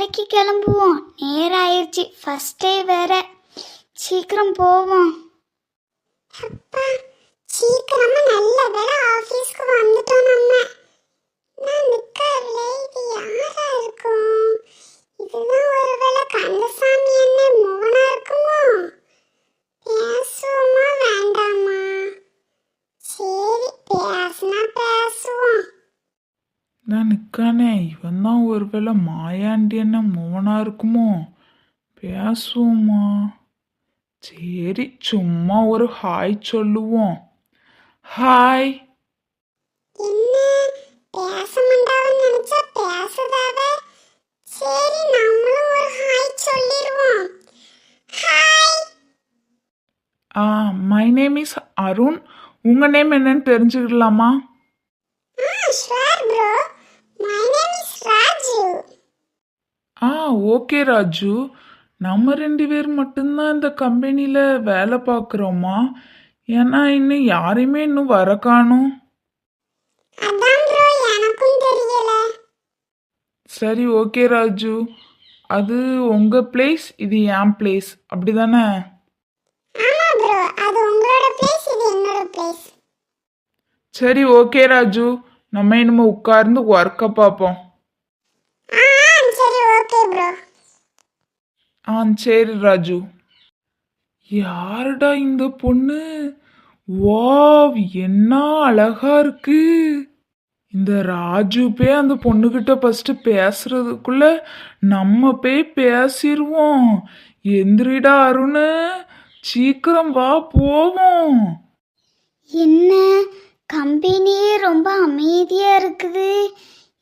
வேலைக்கு கிளம்புவோம். நேரம் ஆயிடுச்சு, ஃபர்ஸ்ட் டே வேற. சீக்கிரம் போவோம். அப்பா சீக்கிரமா நல்ல வேளை ஆபீஸ்க்கு வந்துட்டோம் நம்ம. நான் நிக்கறல இது யாரா இருக்கும்? இதுதான் ஒருவேளை கந்தசாமி என்ன மோகனா இருக்குமோ? பேசுவோமா வேண்டாமா? சரி பேசுனா பேசுவோம். நான் நிற்கானே, இவன் தான் ஒருவேளை மாயாண்டி என்ன மோனா இருக்குமோ? பேசுவோமா? சரி சும்மா ஒரு ஹாய் சொல்லுவோம். ஹாய். என்ன பேச மாட்டாவன்னு நினைச்சா பேசுதாவ. சரி நம்மளும் ஒரு ஹாய் சொல்லிடுவோம். Hi. My name is Arun. உங்கள் நேம் என்னன்னு தெரிஞ்சுக்கலாமா? Sure bro. My name is Raju. Okay Raju. நம்ம 2 பேர் மட்டும்தான் இந்த கம்பெனியில் வேலை பார்க்குறோமா? ஏன்னா இன்னும் யாரையுமே இன்னும் வர காணோம். அதான் bro எனக்கும் தெரியல. சரி ஓகே ராஜு, அது உங்கள் பிளேஸ், இது என் பிளேஸ், அப்படி தானே? ஆமா bro, அது உங்களோட பிளேஸ், இது என்னோட பிளேஸ். சரி ஓகே ராஜு, நம்ம இனிமே உட்கார்ந்து ஒர்க்கை பார்ப்போம். சரி ஓகே bro. சரி ராஜு. யாருடா இந்த பொண்ணு? வாவ், என்ன அழகா இருக்கு. இந்த ராஜு போய் அந்த பொண்ணுகிட்ட ஃபர்ஸ்ட் பேசுறதுக்குள்ள நம்ம போய் பேசிடுவோம். எந்திரிடா அருண், சீக்கிரம் வா போவோம். என்ன கம்பெனியே ரொம்ப அமைதியா இருக்குது.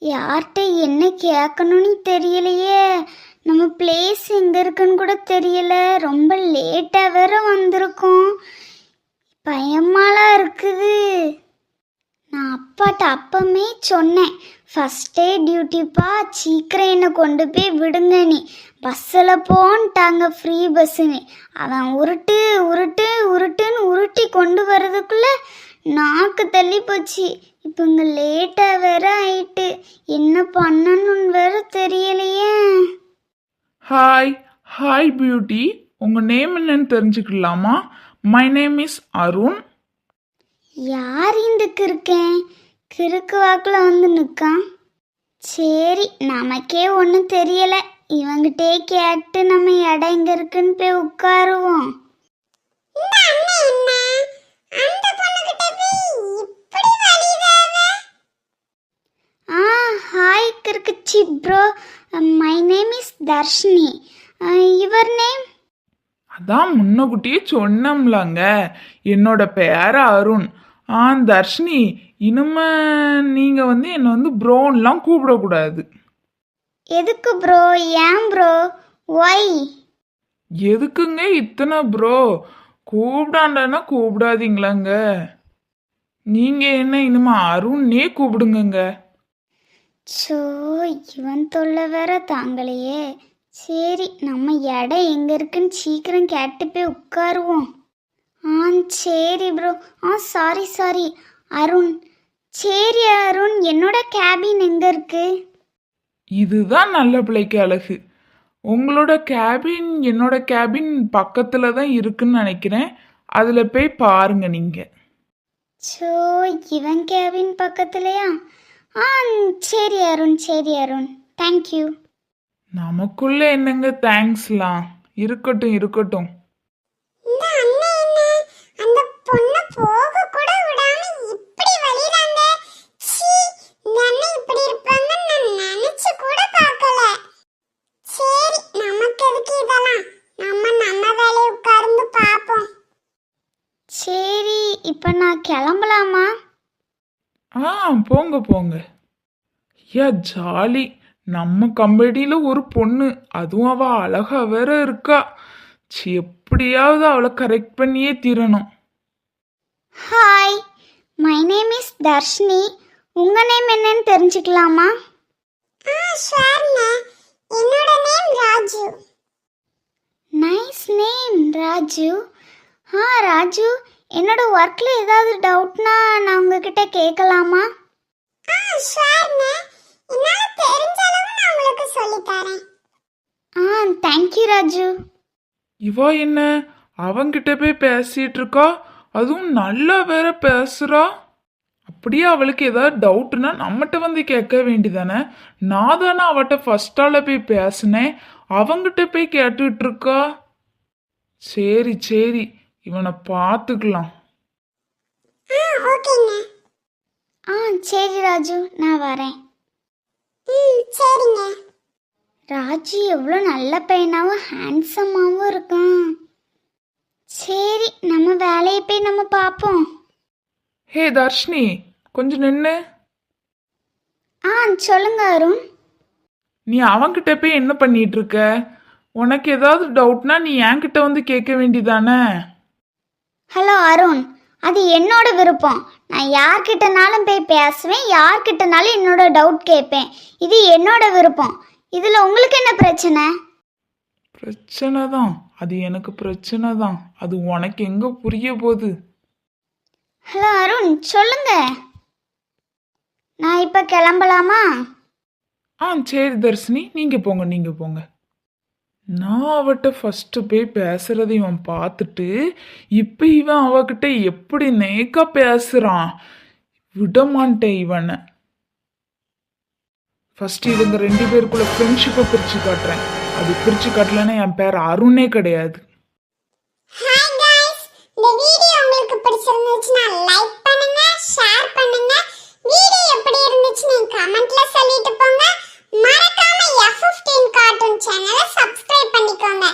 யார்கிட்ட என்ன கேட்கணும்னு தெரியலையே. நம்ம பிளேஸ் எங்க இருக்குன்னு கூட தெரியல. ரொம்ப லேட்டா வேற வந்திருக்கோம். பயமாலாம் இருக்குது. நான் அப்பாட்ட அப்பமே சொன்னேன், ஃபர்ஸ்ட் டே டியூட்டிப்பா, சீக்கிரம் என்னை கொண்டு போய் விடுங்க, நீ பஸ்ஸில் போன்ட்டாங்க, ஃப்ரீ பஸ்ஸுன்னு. அவன் உருட்டு உருட்டு உருட்டுன்னு உருட்டி கொண்டு வர்றதுக்குள்ளே நாக்கு தள்ளி போச்சு. இப்போ இங்கே லேட்டாக வேற ஆயிட்டு, என்ன பண்ணணும்னு வேற தெரியலையே. ஹாய் ஹாய் பியூட்டி, உங்கள் நேம் என்னன்னு தெரிஞ்சுக்கலாமா? My name is Arun. யார் இந்த கிறுக்கேன் கிறுக்கு வாக்கில் வந்து நிற்கான்? சரி நமக்கே ஒன்றும் தெரியலை. இவங்கிட்டே கேட்டு நம்ம இடம் எங்கே இருக்குன்னு போய் உட்காருவோம். இந்த அண்ணன் என்ன அந்த பொண்ணுகிட்ட போய் இப்படி வலிதாவ? ஹாய் கிறுக்குச்சி bro, my name is Dharshini. Your name? அதான் முன்னக்கூட்டியே சொன்னோம்லாங்க, என்னோட பேர் அருண். தர்ஷினி, இனிமே நீங்கள் என்னை ப்ரோன்லாம் கூப்பிடக்கூடாது. எதுக்கு ப்ரோ? ஏன் ப்ரோ? ஒய்? எதுக்குங்க இத்தனை ப்ரோ? கூப்பிடாண்டானா கூப்பிடாதீங்களாங்க. நீங்கள் என்ன இனிமே அருண்ணே கூப்பிடுங்கங்க. ஸோ இவன் தொல்லை வேற தாங்களையே. சரி நம்ம இடம் எங்கே இருக்குன்னு சீக்கிரம் கேட்டு போய் உட்காருவோம். சரி ப்ரோ. சாரி அருண். சரி அருண், என்னோட கேபின் எங்கே இருக்கு? இதுதான் நல்ல பிள்ளைக்கு அழகு. உங்களோட கேபின் என்னோட கேபின் பக்கத்தில் தான் இருக்குன்னு நினைக்கிறேன். அதில் போய் பாருங்க நீங்கள். ஸோ இவன் கேபின் பக்கத்துலையா? சரி அருண், சரி அருண், தேங்க்யூ. நமக்குள்ள என்னங்க தேங்க்ஸ்லாம், இருக்கட்டும் இருக்கட்டும். இந்த அண்ணன் என்ன அந்த பொண்ணு போக கூட விடாம இப்படி வலிறாங்க. சீ, இந்த அண்ணன் இப்படி இருப்பாங்கன்னு நான் நினைச்சு கூட பார்க்கல. சரி நமக்கு எதுக்கு இதெல்லாம், நம்ம வேலையை உட்கார்ந்து பார்ப்போம். சரி இப்போ நான் கிளம்பலாமா? போங்க போங்க. ஐயா ஜாலி, நம்ம கம்பெனியில் ஒரு பொண்ணு, அதுவும் அவள் அழகா வேற இருக்கா. எப்படியாவது அவளை கரெக்ட் பண்ணியே தீரணும். Hi, my name is Darshini. உங்கள் நேம் என்னன்னு தெரிஞ்சுக்கலாமா? ஷார்னா, என்னோட name Raju. Nice name Raju. Raju, என்னோட ஒர்க்கில் ஏதாவது டவுட்னா நான் உங்ககிட்ட கேட்கலாமா? ஷார்னா, என்னால தெரிஞ்ச அளவு நான் உங்களுக்கு சொல்லித் தரேன். தேங்க்யூ ராஜு. இவ என்ன அவங்கிட்ட போய் பேசிட்டு இருக்கா? அதுவும் நல்லா வேற பேசுறா. அப்படியே அவளுக்கு ஏதாவது டவுட்னா நம்மகிட்ட வந்து கேட்க வேண்டிதானே? நான் தானே அவட்ட ஃபர்ஸ்டால போய் பேசினேன், அவங்கிட்ட போய் கேட்டுட்டு இருக்கா. சரி சரி, இவனை பார்த்துக்கலாம். ஓகேங்க. சரி ராஜு, நான் வரேன். சரிங்க. ராஜு எவ்வளோ நல்ல பையனாவும் ஹேண்ட்ஸமாகவும் இருக்கான். சரி, நம்ம வேலையை போய் நம்ம பார்ப்போம். ஹே தர்ஷினி, கொஞ்சம் நின்று. சொல்லுங்க அருண். நீ அவன்கிட்ட போய் என்ன பண்ணிட்டு இருக்க? உனக்கு ஏதாவது டவுட்னா நீ என்கிட்ட வந்து கேட்க வேண்டிதானே? ஹலோ அருண், அது என்னோட விருப்பம். நான் யார்கிட்டனாலும் போய் பேசுவேன், யார்கிட்டனாலும் என்னோட டவுட் கேட்பேன். இது என்னோட விருப்பம். இதில் உங்களுக்கு என்ன பிரச்சனை? பிரச்சனை தான், அது எனக்கு பிரச்சனை தான். அது உனக்கு எங்க புரிய போகுது? ஹலோ அருண், சொல்லுங்க. நான் இப்போ கிளம்பலாமா? சரி தர்ஷினி, நீங்க போங்க நீங்க போங்க. நான் அவட்ட ஃபர்ஸ்ட் போய் பேசுறதை இவன் பார்த்துட்டு இப்ப இவன் அவகிட்ட எப்படி நேக்கா பேசுறான். விடமாட்டேன் இவனை. ஃபர்ஸ்ட் இவங்க 2 பேருக்குள்ள ஃப்ரெண்ட்ஷிப்பை பிரிச்சு காட்டுறேன். அது பிரிச்சு காட்டலன்னா என் பேர் அருணே கிடையாது. ஹாய் गाइस, இந்த வீடியோ உங்களுக்கு பிடிச்சிருந்துச்சுன்னா லைக் பண்ணுங்க, ஷேர் பண்ணுங்க. வீடியோ எப்படி இருந்துச்சுன்னு கமெண்ட்ல சொல்லிட்டு போங்க. மறக்காம F15 கார்ட்டூன் சேனலை சப்ஸ்கிரைப் பண்ணிக்கோங்க.